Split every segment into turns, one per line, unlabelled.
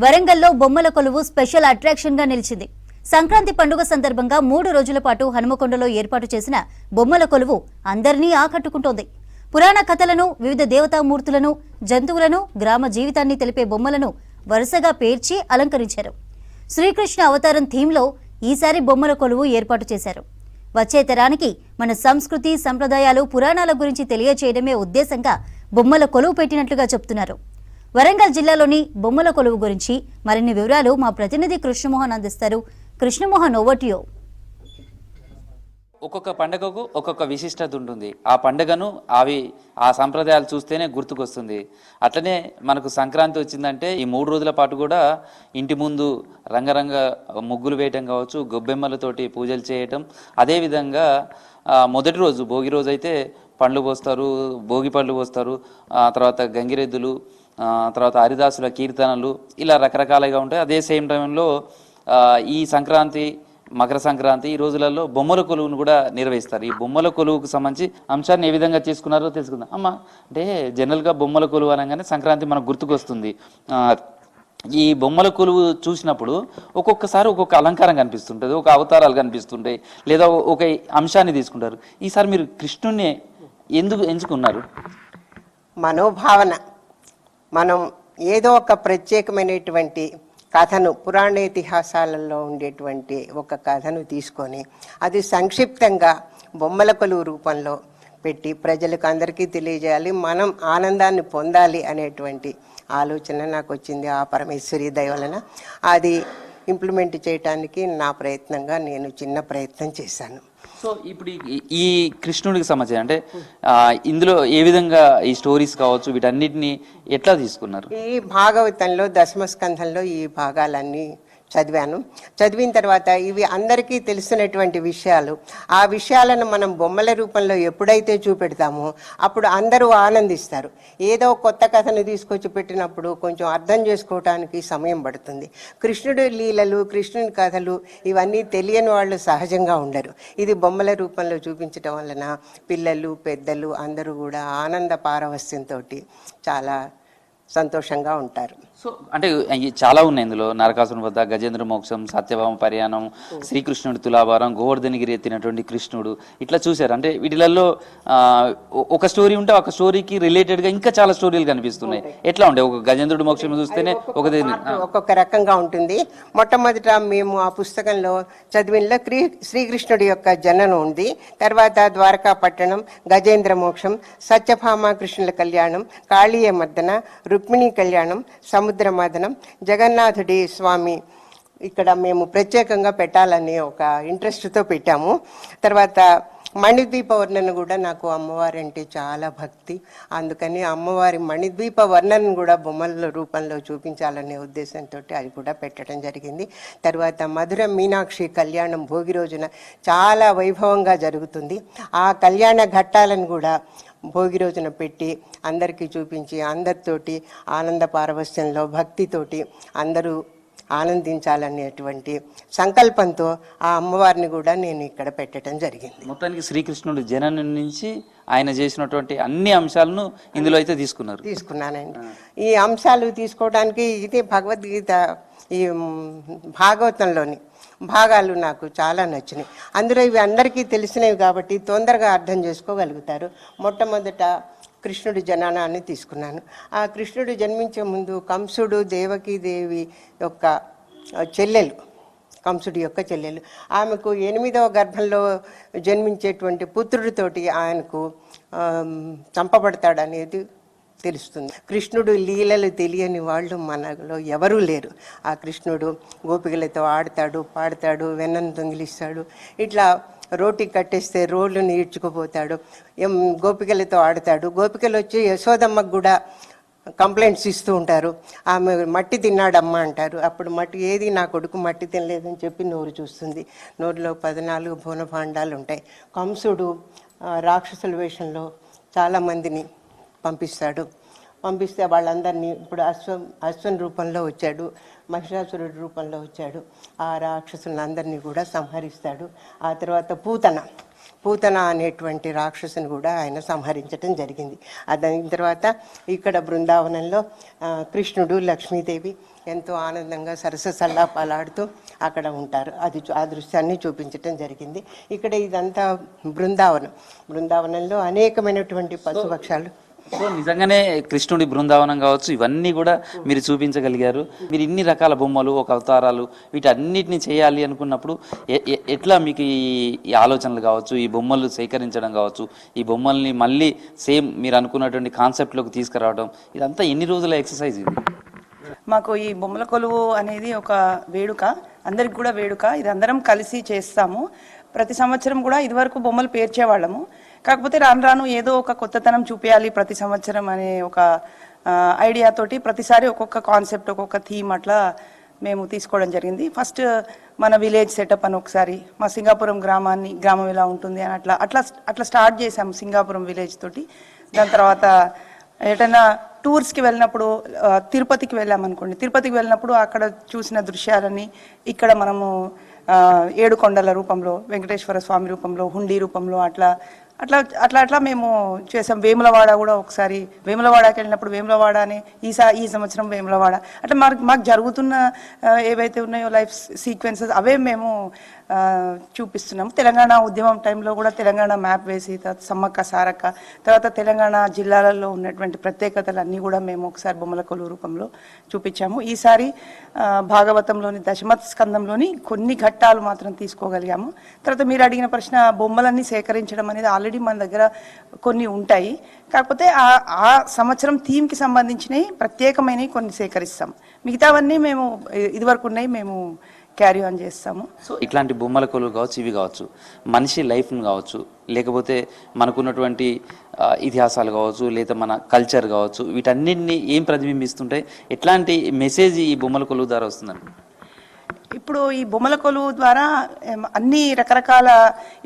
వరంగల్లో బొమ్మల కొలువు స్పెషల్ అట్రాక్షన్ గా నిలిచింది. సంక్రాంతి పండుగ సందర్భంగా 3 రోజుల పాటు హనుమకొండలో ఏర్పాటు చేసిన బొమ్మల కొలువు అందరినీ ఆకట్టుకుంటోంది. పురాణ కథలను, వివిధ దేవతామూర్తులను, జంతువులను, గ్రామ జీవితాన్ని తెలిపే బొమ్మలను వరుసగా పేర్చి అలంకరించారు. శ్రీకృష్ణ అవతారం థీమ్లో ఈసారి బొమ్మల కొలువు ఏర్పాటు చేశారు. వచ్చే తరానికి మన సంస్కృతి, సంప్రదాయాలు, పురాణాల గురించి తెలియచేయడమే ఉద్దేశంగా బొమ్మల కొలువు పెట్టినట్లుగా చెప్తున్నారు. వరంగల్ జిల్లాలోని బొమ్మల కొలువు గురించి మరిన్ని వివరాలు మా ప్రతినిధి కృష్ణమోహన్ అందిస్తారు. Krishnamohan, over to you.
ఒక్కొక్క పండుగకు ఒక్కొక్క విశిష్టత ఉంటుంది. ఆ పండుగను ఆ సంప్రదాయాలు చూస్తేనే గుర్తుకొస్తుంది. అట్లనే మనకు సంక్రాంతి వచ్చిందంటే ఈ 3 రోజుల పాటు కూడా ఇంటి ముందు రంగరంగ ముగ్గులు వేయటం కావచ్చు, గొబ్బెమ్మలతోటి పూజలు చేయటం. అదేవిధంగా మొదటి రోజు భోగి రోజు అయితే పండ్లు పోస్తారు, భోగి పండ్లు పోస్తారు. తర్వాత గంగిరెద్దులు, తర్వాత హరిదాసుల కీర్తనలు, ఇలా రకరకాలుగా ఉంటాయి. అదే సేమ్ టైంలో ఈ సంక్రాంతి, మకర సంక్రాంతి ఈ రోజులలో బొమ్మల కొలువును కూడా నిర్వహిస్తారు. ఈ బొమ్మల కొలువుకు సంబంధించి అంశాన్ని ఏ విధంగా తీసుకున్నారో తెలుసుకుందాం. అమ్మ, అంటే జనరల్గా బొమ్మల కొలువు అనగానే సంక్రాంతి మనకు గుర్తుకొస్తుంది. ఈ బొమ్మల కొలువు చూసినప్పుడు ఒక్కొక్కసారి ఒక్కొక్క అలంకారం కనిపిస్తుంటుంది, ఒక అవతారాలు కనిపిస్తుంటాయి, లేదా ఒక అంశాన్ని తీసుకుంటారు. ఈసారి మీరు కృష్ణుణ్ణి ఎందుకు ఎంచుకున్నారు?
మనోభావన, మనం ఏదో ఒక ప్రత్యేకమైనటువంటి కథను, పురాణ ఇతిహాసాలలో ఉండేటువంటి ఒక కథను తీసుకొని అది సంక్షిప్తంగా బొమ్మల కొలువు రూపంలో పెట్టి ప్రజలకు అందరికీ తెలియజేయాలి, మనం ఆనందాన్ని పొందాలి అనేటువంటి ఆలోచన నాకు వచ్చింది. ఆ పరమేశ్వరి దయ వలన అది ఇంప్లిమెంట్ చేయడానికి నా ప్రయత్నంగా నేను చిన్న ప్రయత్నం చేశాను.
సో ఇప్పుడు ఈ కృష్ణుడికి సంబంధించి అంటే ఇందులో ఏ విధంగా ఈ స్టోరీస్ కావచ్చు వీటన్నిటిని ఎట్లా తీసుకున్నారు?
ఈ భాగవతంలో దశమస్కంధంలో ఈ భాగాలన్నీ చదివిన తర్వాత ఇవి అందరికీ తెలిసినటువంటి విషయాలు. ఆ విషయాలను మనం బొమ్మల రూపంలో ఎప్పుడైతే చూపెడతామో అప్పుడు అందరూ ఆనందిస్తారు. ఏదో కొత్త కథను తీసుకొచ్చి పెట్టినప్పుడు కొంచెం అర్థం చేసుకోవటానికి సమయం పడుతుంది. కృష్ణుడి లీలలు, కృష్ణుని కథలు ఇవన్నీ తెలియని వాళ్ళు సహజంగా ఉండరు. ఇది బొమ్మల రూపంలో చూపించడం వలన పిల్లలు, పెద్దలు అందరూ కూడా ఆనంద పారవస్యంతో చాలా సంతోషంగా ఉంటారు.
సో అంటే చాలా ఉన్నాయి ఇందులో. నరకాసుని వద్ద, గజేంద్ర మోక్షం, సత్యభామ పర్యాణం, శ్రీకృష్ణుడి తులాభారం, గోవర్ధనగిరి ఎత్తినటువంటి కృష్ణుడు, ఇట్లా చూశారు. అంటే వీటిలలో ఒక స్టోరీ ఉంటే ఒక స్టోరీకి రిలేటెడ్ గా ఇంకా చాలా స్టోరీలు కనిపిస్తున్నాయి. ఎట్లా ఉండే ఒక గజేంద్రుడి మోక్షం చూస్తేనే
ఒక్కొక్క రకంగా ఉంటుంది. మొట్టమొదట మేము ఆ పుస్తకంలో చదివినలో శ్రీకృష్ణుడి యొక్క జననం ఉంది, తర్వాత ద్వారకా పట్టణం, గజేంద్ర మోక్షం, సత్యభామ కృష్ణుల కళ్యాణం, కాళీయ మర్దన, రుక్మిణీ కళ్యాణం, సముద్ర మదనం, జగన్నాథుడి స్వామి ఇక్కడ మేము ప్రత్యేకంగా పెట్టాలని ఒక ఇంట్రెస్ట్తో పెట్టాము. తర్వాత మణిద్వీప వర్ణన కూడా, నాకు అమ్మవారంటే చాలా భక్తి, అందుకని అమ్మవారి మణిద్వీప వర్ణన కూడా బొమ్మల రూపంలో చూపించాలనే ఉద్దేశంతో అది కూడా పెట్టడం జరిగింది. తర్వాత మధుర మీనాక్షి కళ్యాణం భోగి రోజున చాలా వైభవంగా జరుగుతుంది. ఆ కళ్యాణ ఘట్టాలను కూడా భోగి రోజున పెట్టి అందరికీ చూపించి అందరితోటి ఆనంద పారవస్యంలో భక్తితోటి అందరూ ఆనందించాలనేటువంటి సంకల్పంతో ఆ అమ్మవారిని కూడా నేను ఇక్కడ పెట్టడం జరిగింది.
మొత్తానికి శ్రీకృష్ణుడు జననం నుంచి ఆయన చేసినటువంటి అన్ని అంశాలను ఇందులో అయితే తీసుకున్నానండి.
ఈ అంశాలు తీసుకోవడానికి ఇదే భగవద్గీత, ఈ భాగవతంలోని భాగాలు నాకు చాలా నచ్చినాయి. అందులో ఇవి అందరికీ తెలిసినవి కాబట్టి తొందరగా అర్థం చేసుకోగలుగుతారు. మొట్టమొదట కృష్ణుడి జననాన్ని తీసుకున్నాను. ఆ కృష్ణుడు జన్మించే ముందు కంసుడు దేవకీదేవి యొక్క చెల్లెలు, కంసుడి యొక్క చెల్లెలు, ఆమెకు 8వ గర్భంలో జన్మించేటువంటి పుత్రుడితోటి ఆయనకు చంపబడతాడనేది తెలుస్తుంది. కృష్ణుడు లీలలు తెలియని వాళ్ళు మనలో ఎవరూ లేరు. ఆ కృష్ణుడు గోపికలతో ఆడతాడు, పాడతాడు, వెన్నను దొంగిలిస్తాడు, ఇట్లా రోటి కట్టేస్తే రోడ్లను ఈడ్చుకుపోతాడు, గోపికలతో ఆడతాడు. గోపికలు వచ్చి యశోదమ్మకు కూడా కంప్లైంట్స్ ఇస్తూ ఉంటారు, ఆమె మట్టి తిన్నాడమ్మా అంటారు. అప్పుడు మట్టి ఏది, నా కొడుకు మట్టి తినలేదని చెప్పి నోరు చూస్తుంది. నోరులో 14 భువనభాండాలు ఉంటాయి. కంసుడు రాక్షసుల వేషంలో చాలామందిని పంపిస్తే వాళ్ళందరినీ, ఇప్పుడు అశ్వన్ రూపంలో వచ్చాడు, మహిషాసురుడి రూపంలో వచ్చాడు, ఆ రాక్షసులందరినీ కూడా సంహరిస్తాడు. ఆ తర్వాత పూతన అనేటువంటి రాక్షసుని కూడా ఆయన సంహరించడం జరిగింది. దాని తర్వాత ఇక్కడ బృందావనంలో కృష్ణుడు, లక్ష్మీదేవి ఎంతో ఆనందంగా సరసల్లాపాలాడుతూ అక్కడ ఉంటారు. ఆ దృశ్యాన్ని చూపించటం జరిగింది. ఇక్కడ ఇదంతా బృందావనంలో అనేకమైనటువంటి పశుపక్షాలు.
సో నిజంగానే కృష్ణుడి బృందావనం కావచ్చు, ఇవన్నీ కూడా మీరు చూపించగలిగారు. మీరు ఇన్ని రకాల బొమ్మలు, ఒక అవతారాలు, వీటన్నిటిని చేయాలి అనుకున్నప్పుడు ఎట్లా మీకు ఈ ఆలోచనలు కావచ్చు, ఈ బొమ్మలు సేకరించడం కావచ్చు, ఈ బొమ్మల్ని మళ్ళీ సేమ్ మీరు అనుకున్నటువంటి కాన్సెప్ట్లోకి తీసుకురావడం, ఇదంతా ఎన్ని రోజుల ఎక్సర్సైజ్ ఇది?
మాకు ఈ బొమ్మల కొలువు అనేది ఒక వేడుక, అందరికి కూడా వేడుక. ఇది అందరం కలిసి చేస్తాము. ప్రతి సంవత్సరం కూడా ఇదివరకు బొమ్మలు పేర్చేవాళ్ళము. కాకపోతే రాను రాను ఏదో ఒక కొత్తతనం చూపించాలి ప్రతి సంవత్సరం అనే ఒక ఐడియాతోటి ప్రతిసారి ఒక్కొక్క కాన్సెప్ట్, ఒక్కొక్క థీమ్ అట్లా మేము తీసుకోవడం జరిగింది. ఫస్ట్ మన విలేజ్ సెటప్ అని ఒకసారి, మా సింగాపురం గ్రామం ఎలా ఉంటుంది అని అట్లా స్టార్ట్ చేసాము సింగాపురం విలేజ్ తోటి. దాని తర్వాత ఎటైనా టూర్స్కి వెళ్ళినప్పుడు తిరుపతికి వెళ్ళామనుకోండి, తిరుపతికి వెళ్ళినప్పుడు అక్కడ చూసిన దృశ్యాలని ఇక్కడ మనము 7 కొండల రూపంలో, వెంకటేశ్వర స్వామి రూపంలో, హుండీ రూపంలో అట్లా మేము చేసాం. వేములవాడ కూడా ఒకసారి, వేములవాడకి వెళ్ళినప్పుడు వేములవాడ అని ఈ సంవత్సరం వేములవాడ అట్లా మాకు జరుగుతున్న ఏవైతే ఉన్నాయో లైఫ్ సీక్వెన్సెస్ అవే మేము చూపిస్తున్నాము. తెలంగాణ ఉద్యమం టైంలో కూడా తెలంగాణ మ్యాప్ వేసి, తర్వాత సమ్మక్క సారక్క, తర్వాత తెలంగాణ జిల్లాలలో ఉన్నటువంటి ప్రత్యేకతలు అన్నీ కూడా మేము ఒకసారి బొమ్మల కొలువు రూపంలో చూపించాము. ఈసారి భాగవతంలోని దశమ స్కందంలోని కొన్ని ఘట్టాలు మాత్రం తీసుకోగలిగాము. తర్వాత మీరు అడిగిన ప్రశ్న, బొమ్మలన్నీ సేకరించడం అనేది ఆల్రెడీ మన దగ్గర కొన్ని ఉంటాయి. కాకపోతే ఆ సంవత్సరం థీమ్కి సంబంధించినవి ప్రత్యేకమైనవి కొన్ని సేకరిస్తాం. మిగతావన్నీ మేము ఇదివరకు ఉన్నాయి మేము క్యారీ ఆన్ చేస్తాము.
సో ఇట్లాంటి బొమ్మల కొలువు కావచ్చు, ఇవి కావచ్చు, మనిషి లైఫ్ను కావచ్చు, లేకపోతే మనకున్నటువంటి ఇతిహాసాలు కావచ్చు, లేదా మన కల్చర్ కావచ్చు, వీటన్నిటిని ఏం ప్రతిబింబిస్తుంటాయి? ఎట్లాంటి మెసేజ్ ఈ బొమ్మల కొలువు ద్వారా వస్తుందండి?
ఇప్పుడు ఈ బొమ్మల కొలువు ద్వారా అన్ని రకరకాల,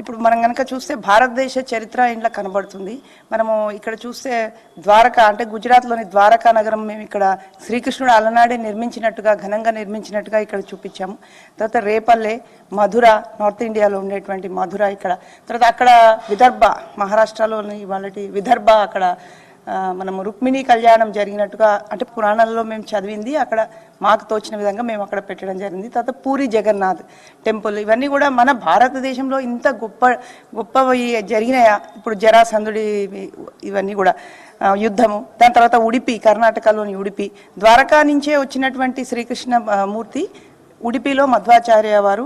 ఇప్పుడు మనం కనుక చూస్తే భారతదేశ చరిత్ర ఇంట్లో కనబడుతుంది. మనము ఇక్కడ చూస్తే ద్వారకా, అంటే గుజరాత్లోని ద్వారకా నగరం మేము ఇక్కడ శ్రీకృష్ణుడు అలనాడే నిర్మించినట్టుగా, ఘనంగా నిర్మించినట్టుగా ఇక్కడ చూపించాము. తర్వాత రేపల్లె, మధుర, నార్త్ ఇండియాలో ఉండేటువంటి మధుర ఇక్కడ. తర్వాత అక్కడ విదర్భ, మహారాష్ట్రలోని వాళ్ళ విదర్భ, అక్కడ మనము రుక్మిణీ కళ్యాణం జరిగినట్టుగా, అంటే పురాణాలలో మేము చదివింది అక్కడ మాకు తోచిన విధంగా మేము అక్కడ పెట్టడం జరిగింది. తర్వాత పూరి జగన్నాథ్ టెంపుల్, ఇవన్నీ కూడా మన భారతదేశంలో ఇంత గొప్పవి జరిగినాయా? ఇప్పుడు జరాసంధుడి ఇవన్నీ కూడా యుద్ధము. దాని తర్వాత ఉడిపి, కర్ణాటకలోని ఉడిపి, ద్వారకా నుంచే వచ్చినటువంటి శ్రీకృష్ణ మూర్తి ఉడిపిలో మధ్వాచార్య వారు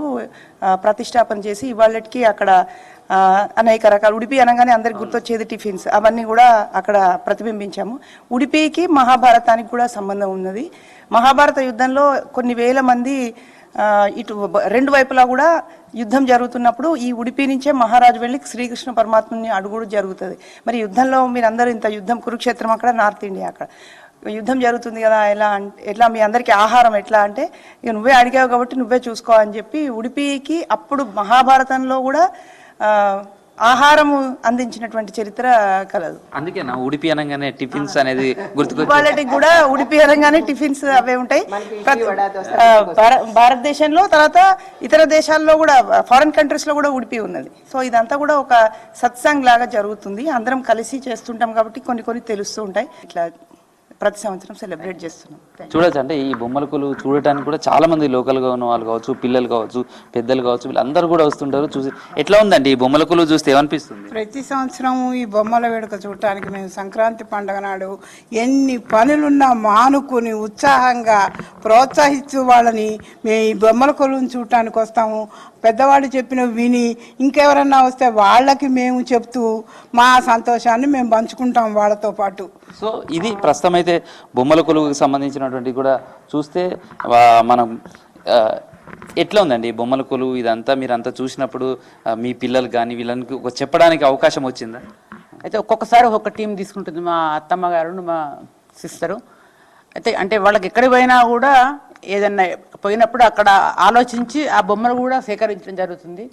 ప్రతిష్టాపన చేసి ఇవాళకి అక్కడ అనేక రకాల, ఉడిపి అనగానే అందరికి గుర్తొచ్చేది టిఫిన్స్, అవన్నీ కూడా అక్కడ ప్రతిబింబించాము. ఉడిపికి మహాభారతానికి కూడా సంబంధం ఉన్నది. మహాభారత యుద్ధంలో కొన్ని వేల మంది ఇటు రెండు వైపులా కూడా యుద్ధం జరుగుతున్నప్పుడు ఈ ఉడిపి నుంచే మహారాజు వెళ్ళి శ్రీకృష్ణ పరమాత్మని అడుగుడు జరుగుతుంది. మరి యుద్ధంలో మీరు అందరూ ఇంత యుద్ధం, కురుక్షేత్రం అక్కడ, నార్త్ ఇండియా అక్కడ యుద్ధం జరుగుతుంది కదా, ఎట్లా మీ అందరికీ ఆహారం ఎట్లా అంటే, ఇక నువ్వే అడిగావు కాబట్టి నువ్వే చూసుకో అని చెప్పి ఉడిపికి అప్పుడు మహాభారతంలో కూడా ఆహారము అందించినటువంటి చరిత్ర కలదు.
అందుకే నా ఉడిపి అనగానే టిఫిన్స్ అనేది గుర్తుకొచ్చింది.
వాళ్ళకి కూడా ఉడిపి అనగానే టిఫిన్స్ అవే ఉంటాయి భారతదేశంలో. తర్వాత ఇతర దేశాల్లో కూడా, ఫారెన్ కంట్రీస్ లో కూడా ఉడిపి ఉన్నది. సో ఇదంతా కూడా ఒక సత్సంగ్ లాగా జరుగుతుంది. అందరం కలిసి చేస్తుంటాం కాబట్టి కొన్ని తెలుస్తూ ఉంటాయి. ఇట్లా ప్రతి సంవత్సరం సెలబ్రేట్ చేస్తున్నాం.
చూడొచ్చు, అంటే ఈ బొమ్మల కొలువు చూడటానికి కూడా చాలా మంది లోకల్గా ఉన్న వాళ్ళు కావచ్చు, పిల్లలు కావచ్చు, పెద్దలు కావచ్చు, వీళ్ళందరూ కూడా వస్తుంటారు. చూసి ఎట్లా ఉందండి ఈ బొమ్మల కొలువు చూస్తే ఏమనిపిస్తుంది?
ప్రతి సంవత్సరం ఈ బొమ్మల వేడుక చూడటానికి మేము సంక్రాంతి పండుగ నాడు ఎన్ని పనులున్నా మానుకుని ఉత్సాహంగా ప్రోత్సహిస్తూ వాళ్ళని మేము ఈ బొమ్మల కొలువుని చూడటానికి వస్తాము. పెద్దవాళ్ళు చెప్పినవి విని ఇంకెవరన్నా వస్తే వాళ్ళకి మేము చెప్తూ మా సంతోషాన్ని మేము పంచుకుంటాం వాళ్ళతో పాటు.
సో ఇది ప్రస్తుతం అయితే బొమ్మల కొలువుకి సంబంధించినటువంటి కూడా చూస్తే మనం ఎట్లా ఉందండి బొమ్మల కొలువు? ఇదంతా మీరంతా చూసినప్పుడు మీ పిల్లలు కానీ వీళ్ళకి చెప్పడానికి అవకాశం వచ్చిందా?
అయితే ఒక్కొక్కసారి ఒక్కొక్క టీం తీసుకుంటుంది. మా అత్తమ్మ గారు, మా సిస్టరు అయితే, అంటే వాళ్ళకి ఎక్కడికి పోయినా కూడా ఏదన్నా పోయినప్పుడు అక్కడ ఆలోచించి ఆ బొమ్మలు కూడా సేకరించడం జరుగుతుంది.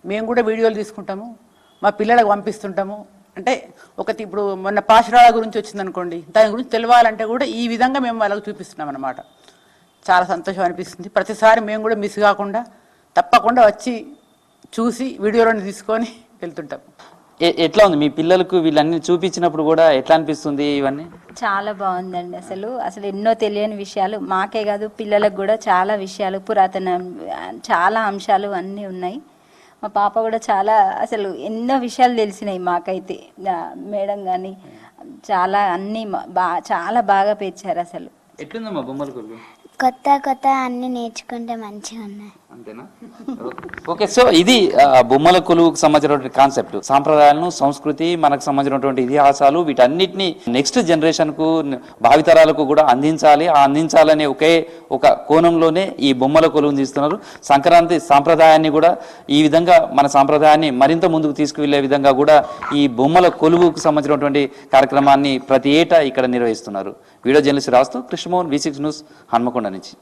మేము కూడా వీడియోలు తీసుకుంటాము, మా పిల్లలకు పంపిస్తుంటాము. అంటే ఇప్పుడు మొన్న పాశురాల గురించి వచ్చిందనుకోండి, దాని గురించి తెలియాలంటే కూడా ఈ విధంగా మేము వాళ్ళకి చూపిస్తున్నాం అన్నమాట. చాలా సంతోషం అనిపిస్తుంది. ప్రతిసారి మేము కూడా మిస్ కాకుండా తప్పకుండా వచ్చి చూసి వీడియోలను తీసుకొని వెళ్తుంటాం.
ఎట్లా ఉంది మీ పిల్లలకు వీళ్ళన్ని చూపించినప్పుడు కూడా ఎట్లా అనిపిస్తుంది ఇవన్నీ?
చాలా బాగుందండి. అసలు ఎన్నో తెలియని విషయాలు మాకే కాదు పిల్లలకు కూడా చాలా విషయాలు, పురాతన చాలా అంశాలు అన్నీ ఉన్నాయి. మా పాప కూడా చాలా అసలు ఎన్నో విషయాలు తెలిసినాయి మాకైతే. మేడం కానీ చాలా అన్నీ చాలా బాగా పేర్చారు. అసలు
ఎట్లుందమ్మా బొమ్మల కొలువు?
కొత్త కొత్త అన్ని నేర్చుకుంటే మంచిగా ఉన్నాయి.
అంతేనా? ఓకే, సో ఇది బొమ్మల కొలువుకు సంబంధించినటువంటి కాన్సెప్ట్, సాంప్రదాయాలను, సంస్కృతి, మనకు సంబంధించినటువంటి ఇతిహాసాలు, వీటన్నిటిని నెక్స్ట్ జనరేషన్ కు, భావితరాలకు కూడా అందించాలనే ఒక కోణంలోనే ఈ బొమ్మల కొలువును తీస్తున్నారు. సంక్రాంతి సాంప్రదాయాన్ని కూడా ఈ విధంగా మన సాంప్రదాయాన్ని మరింత ముందుకు తీసుకువెళ్లే విధంగా కూడా ఈ బొమ్మల కొలువుకు సంబంధించినటువంటి కార్యక్రమాన్ని ప్రతి ఏటా ఇక్కడ నిర్వహిస్తున్నారు. వీడియో జర్నలిస్ట్ రాస్తూ కృష్ణమోహన్, V6 న్యూస్, హన్మకొండ నుంచి.